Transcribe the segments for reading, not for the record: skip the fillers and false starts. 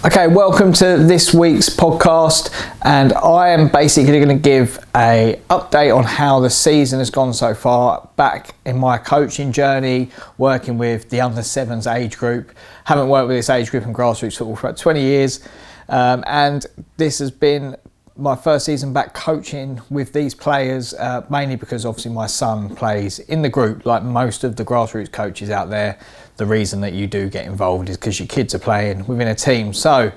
Okay, welcome to this week's podcast, and I am basically going to give a update on how the season has gone so far back in my coaching journey, working with the under sevens age group. Haven't worked with this age group in grassroots football for about 20 years, and this has been my first season back coaching with these players, mainly because obviously my son plays in the group like most of the grassroots coaches out there. The reason that you do get involved is because your kids are playing within a team. So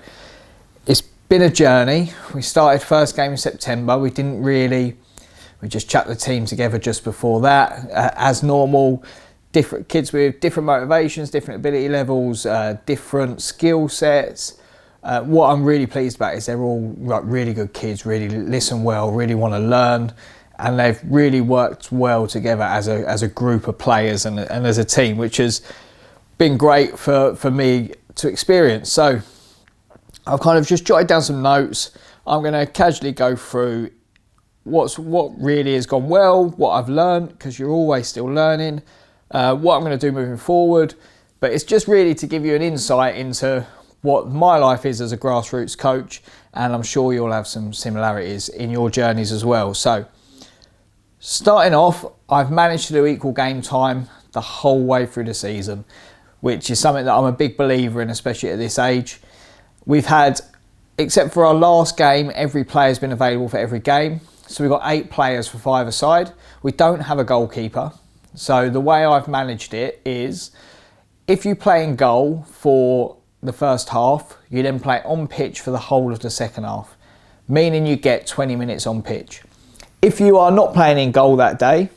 it's been a journey. We started first game in September. We just chucked the team together just before that. As normal, different kids with different motivations, different ability levels, different skill sets. What I'm really pleased about is they're all like really good kids, really listen well, really want to learn, and they've really worked well together as a group of players and as a team, which has been great for me to experience. So I've kind of just jotted down some notes. I'm going to casually go through what really has gone well, what I've learned, because you're always still learning, what I'm going to do moving forward. But it's just really to give you an insight into what my life is as a grassroots coach, and I'm sure you'll have some similarities in your journeys as well. So starting off, I've managed to do equal game time the whole way through the season, which is something that I'm a big believer in, especially at this age. We've had, except for our last game, every player's been available for every game. So we've got 8 players for 5 a side. We don't have a goalkeeper. So the way I've managed it is, if you play in goal for the first half, you then play on pitch for the whole of the second half, meaning you get 20 minutes on pitch. If you are not playing in goal that day,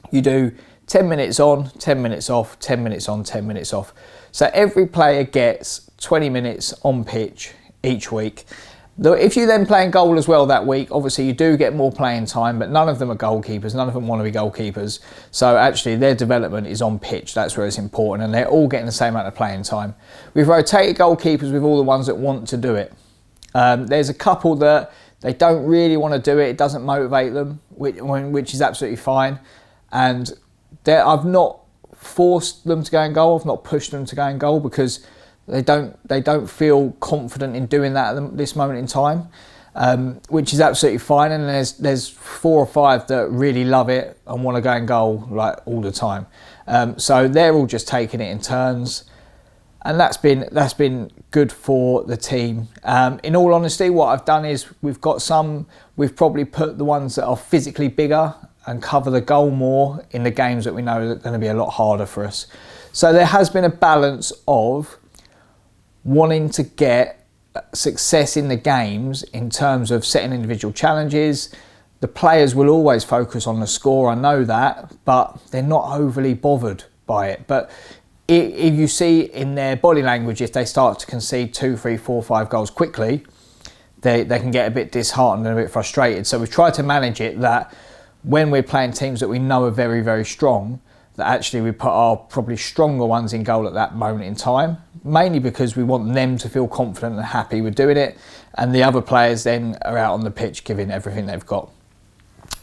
you do 10 minutes on, 10 minutes off, 10 minutes on, 10 minutes off. So every player gets 20 minutes on pitch each week. If you then play in goal as well that week, obviously you do get more playing time, but none of them are goalkeepers, none of them want to be goalkeepers. So actually their development is on pitch, that's where it's important, and they're all getting the same amount of playing time. We've rotated goalkeepers with all the ones that want to do it. There's a couple that they don't really want to do it, it doesn't motivate them, which is absolutely fine. And I've not forced them to go in goal, I've not pushed them to go in goal, because they don't feel confident in doing that at this moment in time, which is absolutely fine. And there's 4 or 5 that really love it and want to go in goal like all the time. So they're all just taking it in turns, and that's been good for the team. In all honesty, what I've done is we've probably put the ones that are physically bigger and cover the goal more in the games that we know are going to be a lot harder for us. So there has been a balance of wanting to get success in the games in terms of setting individual challenges. The players will always focus on the score, I know that, but they're not overly bothered by it. But if you see in their body language, if they start to concede 2, 3, 4, 5 goals quickly, they can get a bit disheartened and a bit frustrated. So we've tried to manage it that when we're playing teams that we know are very, very strong, that actually we put our probably stronger ones in goal at that moment in time, mainly because we want them to feel confident and happy with doing it, and the other players then are out on the pitch giving everything they've got.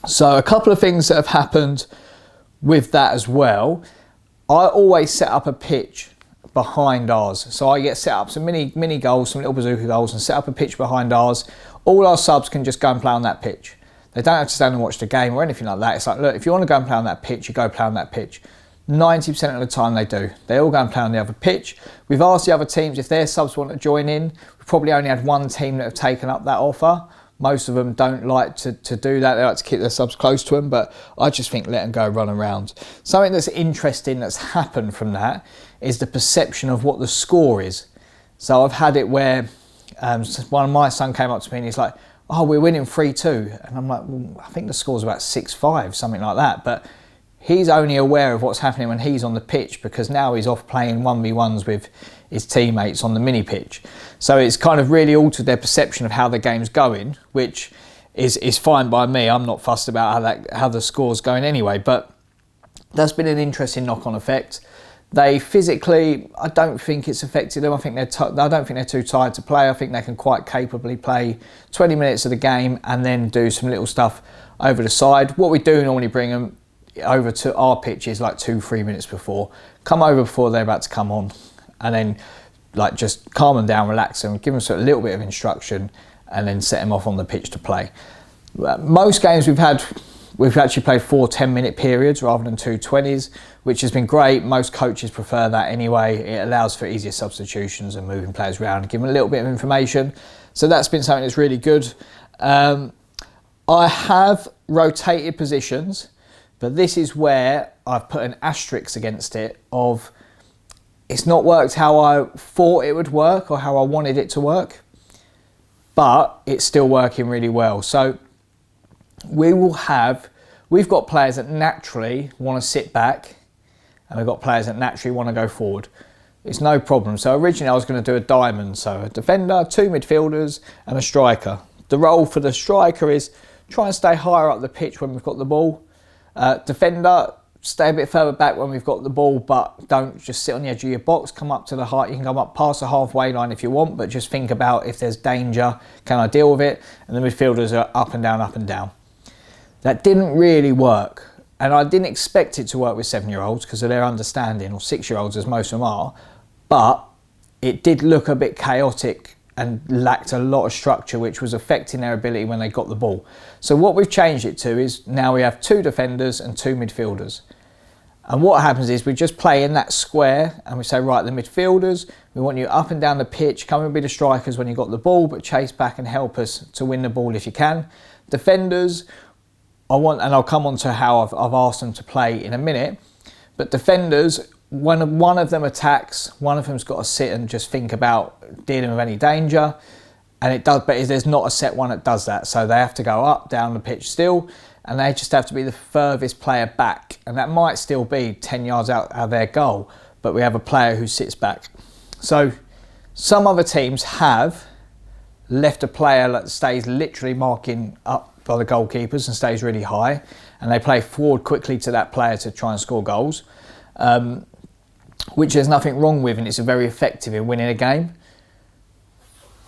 So a couple of things that have happened with that as well. I always set up a pitch behind ours, so I get set up some mini goals, some little bazooka goals, and set up a pitch behind ours. All our subs can just go and play on that pitch. They don't have to stand and watch the game or anything like that. It's like, look, if you want to go and play on that pitch, you go play on that pitch. 90% of the time they do. They all go and play on the other pitch. We've asked the other teams if their subs want to join in. We've probably only had 1 team that have taken up that offer. Most of them don't like to do that. They like to keep their subs close to them, but I just think let them go run around. Something that's interesting that's happened from that is the perception of what the score is. So I've had it where one of my son came up to me and he's like, oh, we're winning 3-2. And I'm like, well, I think the score's about 6-5, something like that. But he's only aware of what's happening when he's on the pitch, because now he's off playing 1v1s with his teammates on the mini pitch. So it's kind of really altered their perception of how the game's going, which is fine by me. I'm not fussed about how the score's going anyway. But that's been an interesting knock-on effect. They physically, I don't think it's affected them. I don't think they're too tired to play. I think they can quite capably play 20 minutes of the game and then do some little stuff over the side. What we do normally bring them over to our pitch is like 2-3 minutes before. Come over before they're about to come on, and then like just calm them down, relax them, give them sort of a little bit of instruction, and then set them off on the pitch to play. Most games we've actually played 4 10-minute periods rather than 2 20s, which has been great. Most coaches prefer that anyway. It allows for easier substitutions and moving players around and give them a little bit of information. So that's been something that's really good. I have rotated positions, but this is where I've put an asterisk against it of it's not worked how I thought it would work or how I wanted it to work, but it's still working really well. So we've got players that naturally want to sit back, and we've got players that naturally want to go forward. It's no problem. So originally I was going to do a diamond, so a defender, 2 midfielders and a striker. The role for the striker is try and stay higher up the pitch when we've got the ball. Defender, stay a bit further back when we've got the ball, but don't just sit on the edge of your box. Come up to the height. You can come up past the halfway line if you want, but just think about if there's danger, can I deal with it? And the midfielders are up and down, up and down. That didn't really work. And I didn't expect it to work with 7-year-olds because of their understanding, or 6-year-olds as most of them are. But it did look a bit chaotic and lacked a lot of structure, which was affecting their ability when they got the ball. So what we've changed it to is now we have 2 defenders and 2 midfielders. And what happens is we just play in that square and we say, right, the midfielders, we want you up and down the pitch, come and be the strikers when you got the ball, but chase back and help us to win the ball if you can. Defenders, and I'll come on to how I've asked them to play in a minute, but defenders, when one of them attacks, one of them's got to sit and just think about dealing with any danger, and it does, but there's not a set one that does that, so they have to go up, down the pitch still, and they just have to be the furthest player back, and that might still be 10 yards out of their goal, but we have a player who sits back. So some other teams have left a player that stays literally marking up by the goalkeepers and stays really high, and they play forward quickly to that player to try and score goals, which there's nothing wrong with, and it's very effective in winning a game.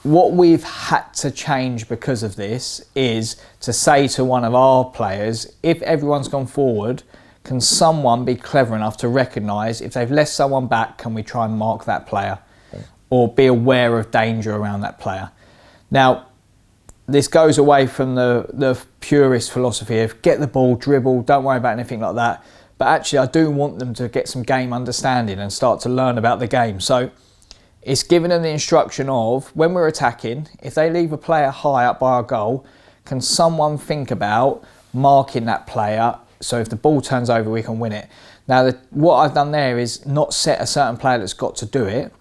What we've had to change because of this is to say to one of our players, if everyone's gone forward, can someone be clever enough to recognise if they've left someone back, can we try and mark that player or be aware of danger around that player? Now, this goes away from the purist philosophy of get the ball, dribble, don't worry about anything like that. But actually, I do want them to get some game understanding and start to learn about the game. So it's giving them the instruction of, when we're attacking, if they leave a player high up by our goal, can someone think about marking that player so if the ball turns over, we can win it. Now, what I've done there is not set a certain player that's got to do it.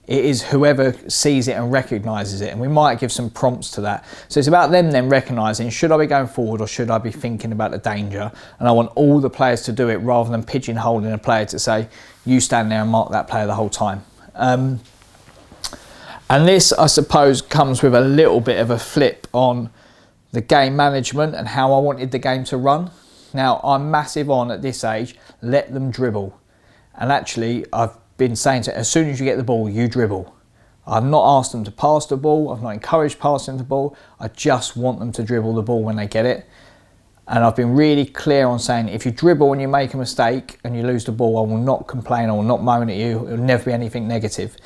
It is whoever sees it and recognises it, and we might give some prompts to that. So it's about them then recognising, should I be going forward or should I be thinking about the danger? And I want all the players to do it rather than pigeonholing a player to say, you stand there and mark that player the whole time. And this, I suppose, comes with a little bit of a flip on the game management and how I wanted the game to run. Now, I'm massive on, at this age, let them dribble. And actually, I've been saying to, as soon as you get the ball, you dribble. I've not asked them to pass the ball. I've not encouraged passing the ball. I just want them to dribble the ball when they get it. And I've been really clear on saying, if you dribble and you make a mistake and you lose the ball, I will not complain. I will not moan at you. It will never be anything negative.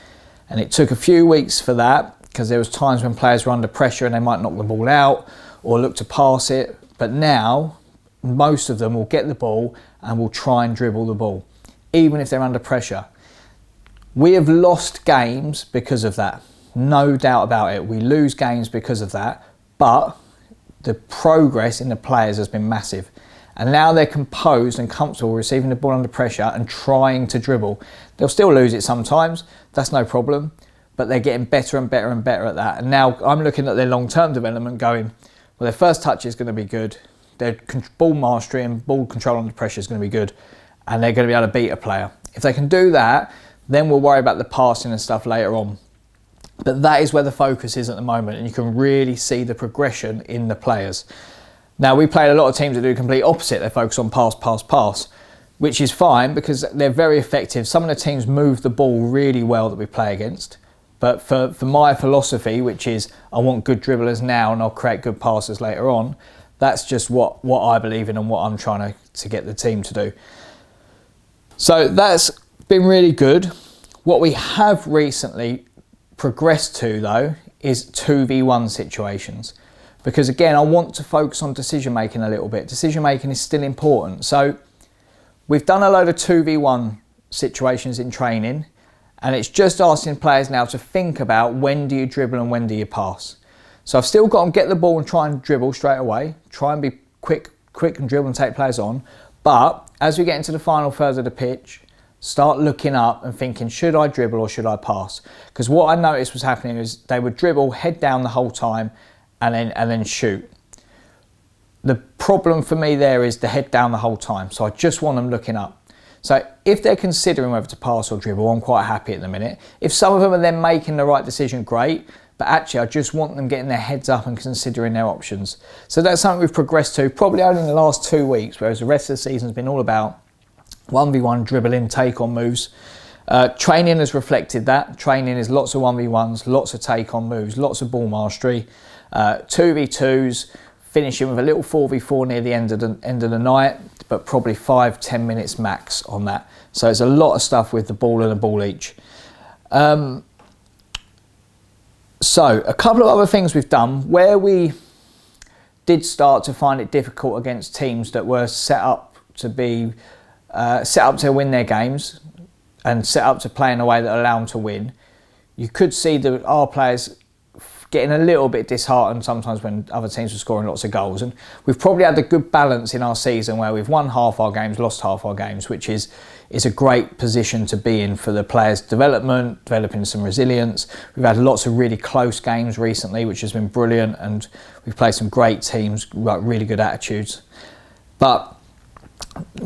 And it took a few weeks for that, because there was times when players were under pressure and they might knock the ball out or look to pass it. But now, most of them will get the ball and will try and dribble the ball, even if they're under pressure. We have lost games because of that, no doubt about it. We lose games because of that, but the progress in the players has been massive. And now they're composed and comfortable receiving the ball under pressure and trying to dribble. They'll still lose it sometimes, that's no problem, but they're getting better and better and better at that. And now I'm looking at their long-term development going, well, their first touch is going to be good, their ball mastery and ball control under pressure is going to be good, and they're going to be able to beat a player. If they can do that, then we'll worry about the passing and stuff later on. But that is where the focus is at the moment, and you can really see the progression in the players. Now, we played a lot of teams that do the complete opposite. They focus on pass, pass, pass, which is fine because they're very effective. Some of the teams move the ball really well that we play against. But for my philosophy, which is I want good dribblers now and I'll create good passers later on, that's just what I believe in and what I'm trying to get the team to do. So that's been really good. What we have recently progressed to though is 2v1 situations, because again I want to focus on decision making a little bit. Decision making is still important. So we've done a load of 2v1 situations in training, and it's just asking players now to think about when do you dribble and when do you pass. So I've still got to get the ball and try and dribble straight away, try and be quick and dribble and take players on. But as we get into the final third of the pitch, start looking up and thinking, should I dribble or should I pass? Because what I noticed was happening is they would dribble, head down the whole time, and then shoot. The problem for me there is the head down the whole time. So I just want them looking up. So if they're considering whether to pass or dribble, I'm quite happy at the minute. If some of them are then making the right decision, great. But actually, I just want them getting their heads up and considering their options. So that's something we've progressed to probably only in the last 2 weeks, whereas the rest of the season has been all about 1v1 dribbling, take on moves. Training has reflected that. Training is lots of 1v1s, lots of take on moves, lots of ball mastery, 2v2s, finishing with a little 4v4 near the end of the night, but probably 5-10 minutes max on that. So it's a lot of stuff with the ball and a ball each. So a couple of other things we've done where we did start to find it difficult against teams that were set up to win their games and set up to play in a way that allowed them to win. You could see that our players getting a little bit disheartened sometimes when other teams were scoring lots of goals, and we've probably had a good balance in our season where we've won half our games, lost half our games, which is a great position to be in for the players' development, developing some resilience. We've had lots of really close games recently, which has been brilliant, and we've played some great teams, like really good attitudes. But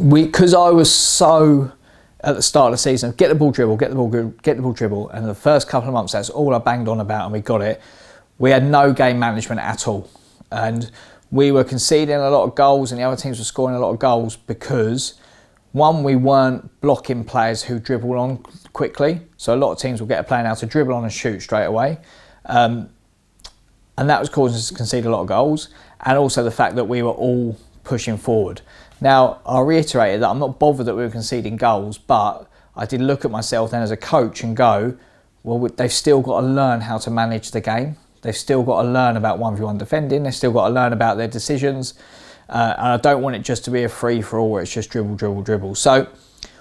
because I was so at the start of the season, get the ball dribble, and the first couple of months that's all I banged on about, and we got it. We had no game management at all, and we were conceding a lot of goals and the other teams were scoring a lot of goals because, one, we weren't blocking players who dribble on quickly. So a lot of teams will get a player now to dribble on and shoot straight away, and that was causing us to concede a lot of goals, and also the fact that we were all pushing forward. Now, I reiterated that I'm not bothered that we were conceding goals, but I did look at myself then as a coach and go, well, they've still got to learn how to manage the game. They've still got to learn about 1v1 defending. They've still got to learn about their decisions. And I don't want it just to be a free-for-all where it's just dribble. So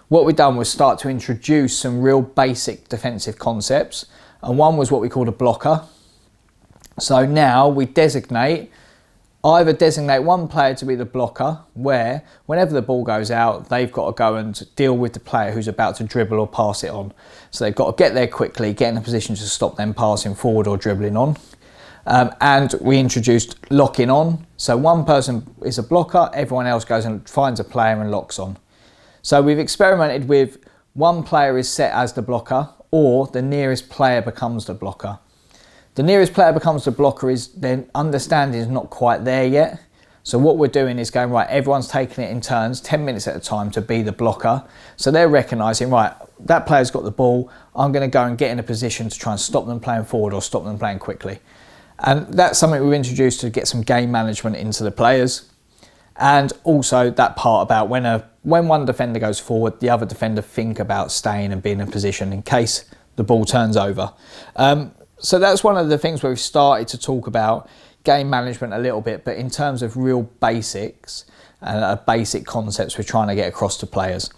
what we've done was start to introduce some real basic defensive concepts. And one was what we called a blocker. So now we either designate one player to be the blocker, where whenever the ball goes out, they've got to go and deal with the player who's about to dribble or pass it on. So they've got to get there quickly, get in a position to stop them passing forward or dribbling on. And we introduced locking on. So one person is a blocker, everyone else goes and finds a player and locks on. So we've experimented with one player is set as the blocker, or the nearest player becomes the blocker. The nearest player becomes the blocker is their understanding is not quite there yet. So what we're doing is going, right, everyone's taking it in turns, 10 minutes at a time to be the blocker. So they're recognising, right, that player's got the ball, I'm going to go and get in a position to try and stop them playing forward or stop them playing quickly. And that's something we've introduced to get some game management into the players. And also that part about when one defender goes forward, the other defender think about staying and being in position in case the ball turns over. So that's one of the things where we've started to talk about game management a little bit, but in terms of real basics and basic concepts we're trying to get across to players.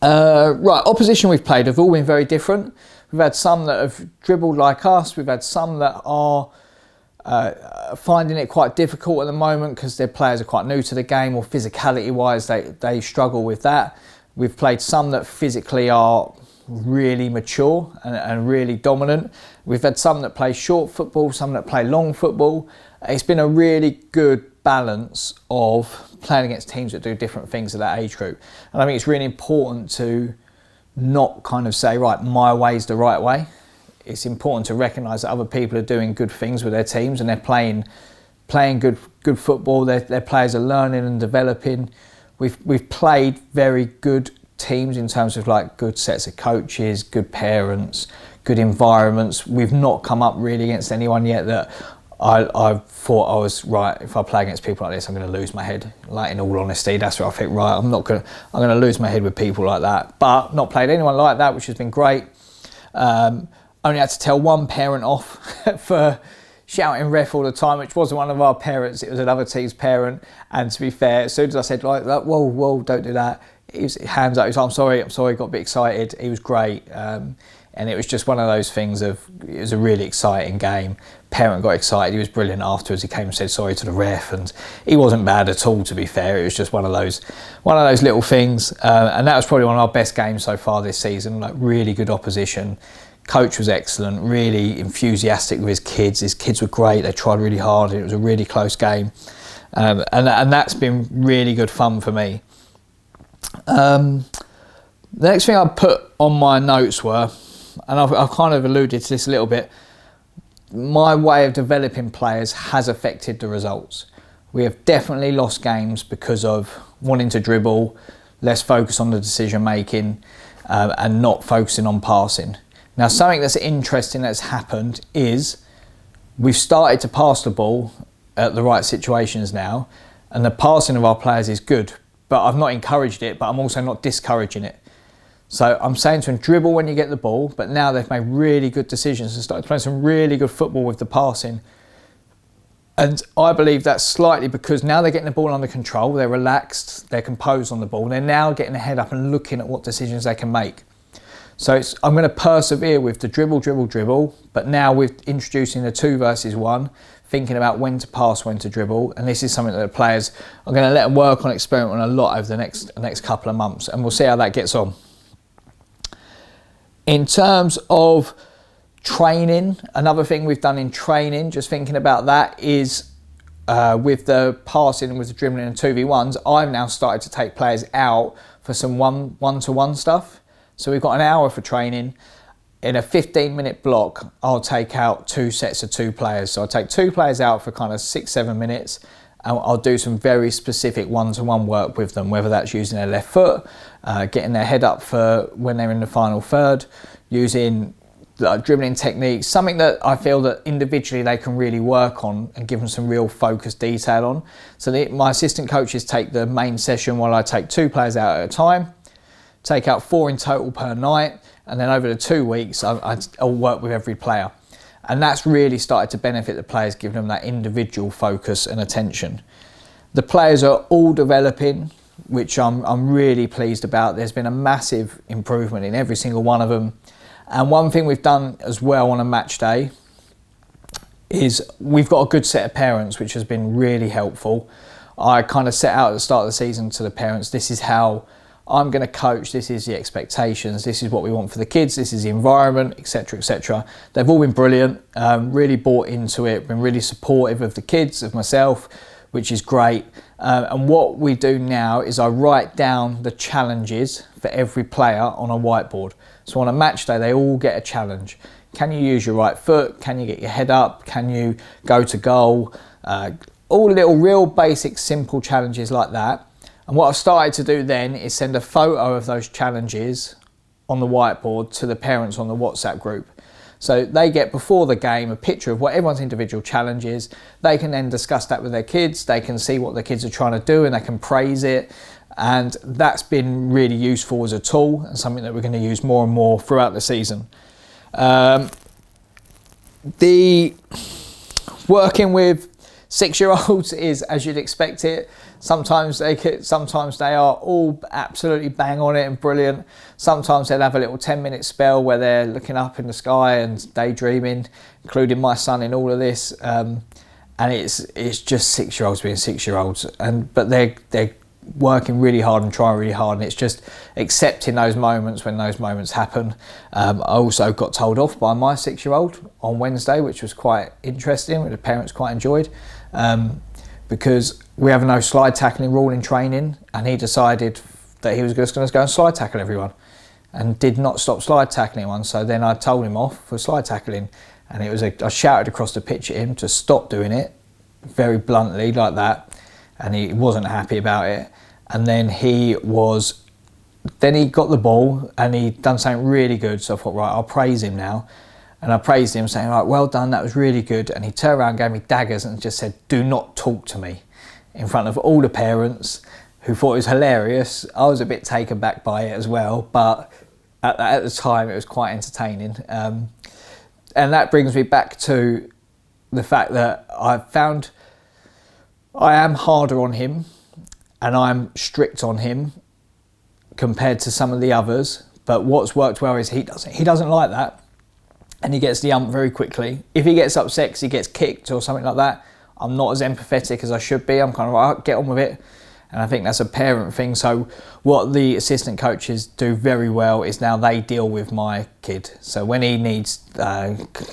Right, opposition we've played have all been very different. We've had some that have dribbled like us. We've had some that are finding it quite difficult at the moment because their players are quite new to the game, or physicality wise they struggle with that. We've played some that physically are really mature and really dominant. We've had some that play short football, some that play long football. It's been a really good balance of playing against teams that do different things at that age group. And I think it's really important to not kind of say, right, my way's the right way. It's important to recognise that other people are doing good things with their teams and they're playing good football. Their players are learning and developing. We've played very good teams in terms of like good sets of coaches, good parents, good environments. We've not come up really against anyone yet that I thought I was right. If I play against people like this, I'm going to lose my head. Like, in all honesty, that's what I think. Right, I'm going to lose my head with people like that. But not played anyone like that, which has been great. Only had to tell one parent off for shouting ref all the time, which wasn't one of our parents. It was another team's parent. And to be fair, as soon as I said like, whoa, don't do that, he was hands up. He was like, I'm sorry, got a bit excited. He was great. And it was just one of those things it was a really exciting game. Parent got excited. He was brilliant afterwards. He came and said sorry to the ref, and he wasn't bad at all, to be fair. It was just one of those little things. And that was probably one of our best games so far this season. Like, really good opposition. Coach was excellent, really enthusiastic with his kids. His kids were great. They tried really hard. It was a really close game. And that's been really good fun for me. The next thing I put on my notes were, and I've kind of alluded to this a little bit, my way of developing players has affected the results. We have definitely lost games because of wanting to dribble, less focus on the decision making, and not focusing on passing. Now, something that's interesting that's happened is we've started to pass the ball at the right situations now, and the passing of our players is good, but I've not encouraged it, but I'm also not discouraging it. So I'm saying to them, dribble when you get the ball, but now they've made really good decisions and started playing some really good football with the passing. And I believe that's slightly because now they're getting the ball under control, they're relaxed, they're composed on the ball, they're now getting their head up and looking at what decisions they can make. So I'm going to persevere with the dribble, but now with introducing the 2 versus 1, thinking about when to pass, when to dribble, and this is something that the players are going to let them work on, experiment on a lot over the next couple of months, and we'll see how that gets on. In terms of training, another thing we've done in training, just thinking about that, is with the passing and with the dribbling and 2v1s, I've now started to take players out for some one-to-one stuff. So we've got an hour for training. In a 15-minute block, I'll take out 2 sets of 2 players. So I'll take 2 players out for kind of 6-7 minutes, and I'll do some very specific one-to-one work with them, whether that's using their left foot, getting their head up for when they're in the final third, using dribbling techniques, something that I feel that individually they can really work on and give them some real focused detail on. So my assistant coaches take the main session while I take 2 players out at a time, take out 4 in total per night, and then over the 2 weeks I'll work with every player. And that's really started to benefit the players, giving them that individual focus and attention. The players are all developing, which I'm really pleased about. There's been a massive improvement in every single one of them. And one thing we've done as well on a match day is we've got a good set of parents, which has been really helpful. I kind of set out at the start of the season to the parents, this is how I'm going to coach, this is the expectations, this is what we want for the kids, this is the environment, etc, etc. They've all been brilliant, really bought into it, been really supportive of the kids, of myself, which is great. And what we do now is I write down the challenges for every player on a whiteboard. So on a match day, they all get a challenge. Can you use your right foot? Can you get your head up? Can you go to goal? All little real basic simple challenges like that. And what I've started to do then is send a photo of those challenges on the whiteboard to the parents on the WhatsApp group. So they get, before the game, a picture of what everyone's individual challenge is. They can then discuss that with their kids. They can see what their kids are trying to do and they can praise it. And that's been really useful as a tool and something that we're going to use more and more throughout the season. The working with 6-year-olds is as you'd expect it. Sometimes they are all absolutely bang on it and brilliant. Sometimes they'll have a little 10-minute spell where they're looking up in the sky and daydreaming, including my son in all of this. And it's just 6-year-olds being 6-year-olds, but they're working really hard and trying really hard, and it's just accepting those moments when those moments happen. I also got told off by my 6-year-old on Wednesday, which was quite interesting, which the parents quite enjoyed, because we have no slide tackling rule in training, and he decided that he was just going to go and slide tackle everyone and did not stop slide tackling anyone. So then I told him off for slide tackling, and I shouted across the pitch at him to stop doing it very bluntly like that, and he wasn't happy about it. And then he got the ball and he'd done something really good, so I thought, right, I'll praise him now. And I praised him, saying, "Right, well done, that was really good." And he turned around, gave me daggers and just said, "Do not talk to me," in front of all the parents, who thought it was hilarious. I was a bit taken back by it as well, but at the time it was quite entertaining. And that brings me back to the fact that I've found I am harder on him and I'm strict on him compared to some of the others. But what's worked well is he doesn't like that, and he gets the ump very quickly. If he gets upset because he gets kicked or something like that, I'm not as empathetic as I should be. I'm kind of like, get on with it. And I think that's a parent thing. So what the assistant coaches do very well is now they deal with my kid. So when he needs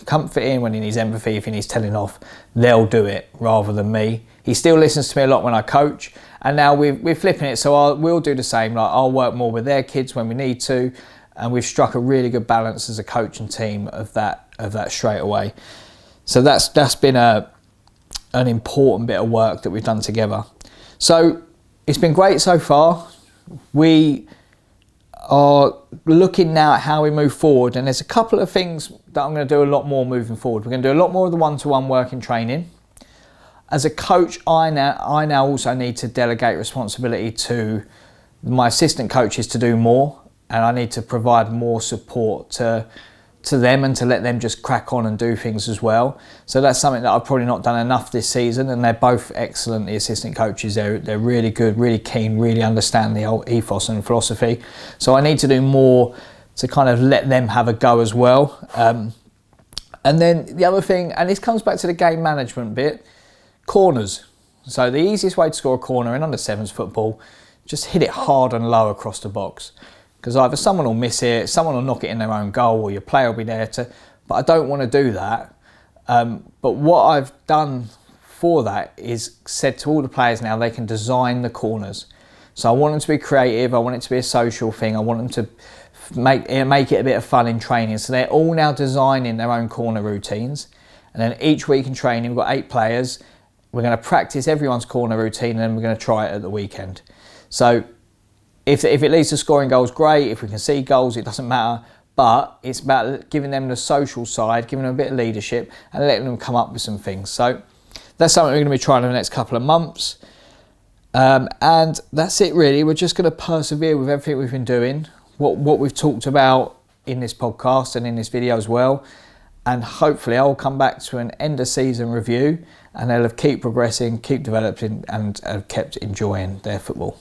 comforting, when he needs empathy, if he needs telling off, they'll do it rather than me. He still listens to me a lot when I coach, and now we're flipping it. So we'll do the same. Like, I'll work more with their kids when we need to, and we've struck a really good balance as a coaching team of that straight away. So that's been an important bit of work that we've done together. So it's been great so far. We are looking now at how we move forward, and there's a couple of things that I'm going to do a lot more moving forward. We're going to do a lot more of the one-to-one work in training. As a coach, I now also need to delegate responsibility to my assistant coaches to do more, and I need to provide more support to them and to let them just crack on and do things as well. So that's something that I've probably not done enough this season, and they're both excellent, the assistant coaches. They're really good, really keen, really understand the whole ethos and philosophy. So I need to do more to kind of let them have a go as well. And then the other thing, and this comes back to the game management bit, corners. So the easiest way to score a corner in under sevens football, just hit it hard and low across the box. Because either someone will miss it, someone will knock it in their own goal, or your player will be there to... But I don't want to do that. But what I've done for that is said to all the players now they can design the corners. So I want them to be creative, I want it to be a social thing, I want them to make it a bit of fun in training. So they're all now designing their own corner routines. And then each week in training, we've got 8 players. We're going to practice everyone's corner routine, and then we're going to try it at the weekend. So if it leads to scoring goals, great. If we can see goals, it doesn't matter. But it's about giving them the social side, giving them a bit of leadership, and letting them come up with some things. So that's something we're going to be trying in the next couple of months. And that's it really. We're just going to persevere with everything we've been doing, what we've talked about in this podcast and in this video as well. And hopefully I'll come back to an end of season review, and they'll have keep progressing, keep developing, and have kept enjoying their football.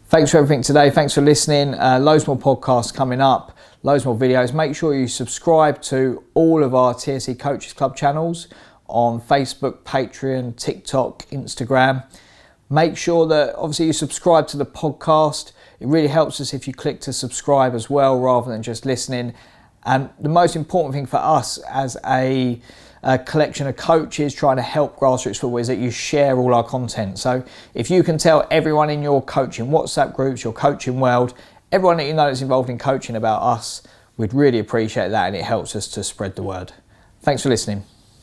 Thanks for everything today. Thanks for listening. Loads more podcasts coming up, loads more videos. Make sure you subscribe to all of our TSC Coaches Club channels on Facebook, Patreon, TikTok, Instagram. Make sure that obviously you subscribe to the podcast. It really helps us if you click to subscribe as well, rather than just listening. And the most important thing for us as a collection of coaches trying to help grassroots football is that you share all our content. So if you can tell everyone in your coaching WhatsApp groups, your coaching world, everyone that you know that's involved in coaching about us, we'd really appreciate that, and it helps us to spread the word. Thanks for listening.